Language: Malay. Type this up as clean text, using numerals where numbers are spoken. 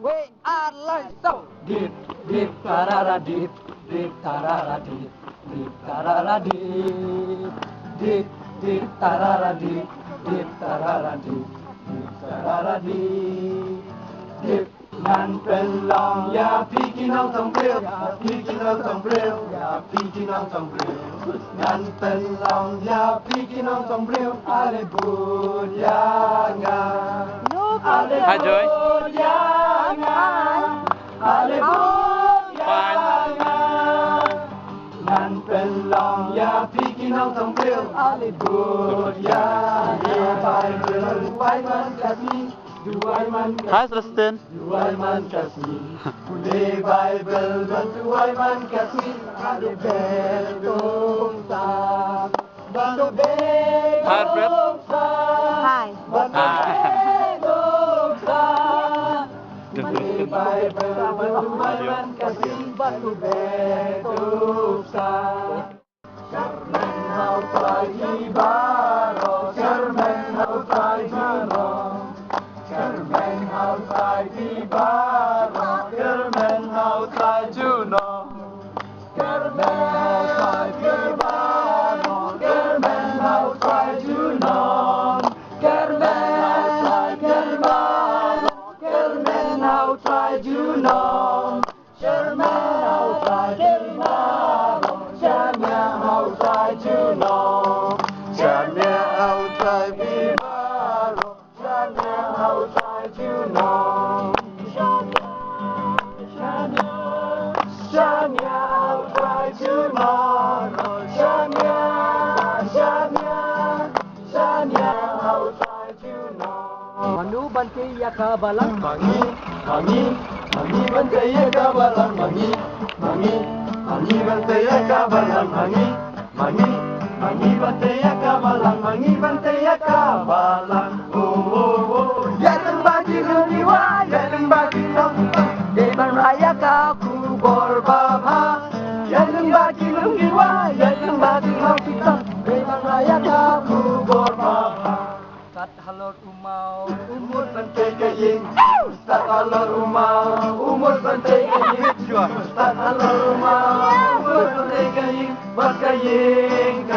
we are like so. Dip, dip, tarara, dip, dip, tarara, dip, dip, tarara, dip, dip, dip, tarara, dip, dip, tarara, dip, dip, tarara, dip, dip. นั่นเป็นลองอย่าพี่กินน้องต้องเปรี้ยวอย่าพี่กินน้องต้องเปรี้ยวอย่าพี่กินน้องต้องเปรี้ยวนั่นเป็นลองอย่าพี่กินน้องต้องเปรี้ยวอะไรบุญยังไงอะไรบุญยังไงอะไรบุญยังไงนั่นเป็นลองอย่าพี่กินน้องต้องเปรี้ยวอะไรบุญยังไงไปเรื่องไว้มันจะมีHai Celestin. Duaiman kasih, Kude Bible dan Duaiman kasih, ada betung tak, bantu betung tak, Hai. bantu betung tak, Kude Bible dan Duaiman kasih, bantu betung tak. Carmen hau pagi baro, Carmen hau pagi baro. Kermen outside di baro, Kermen outside Juno. Kermen outside di baro, Kermen outside Juno. Kermen outside di baro, Kermen outside Juno. Kermen outside di baro, Kermen outside Juno. Kermen outside di baro. Outside you know, Shania, outside you know, Shania, outside you know. Manu banti ya kabalang. Mangi banti ya kabalang, mangi banti ya kabalang, mangi banti ya kabalang, mangi banti ya kabalang. Yang bagi lumiwa, yang bagi long, Dewan Raya kaku berbaba. Yang bagi lumiwa, yang bagi long kita, Dewan Raya kaku berbaba. Ustaz halor umau, Umur bantai kaying, Ustaz halor umau, umur bantai kaying, Ustaz halor umau, umur bantai kaying, bas kaying.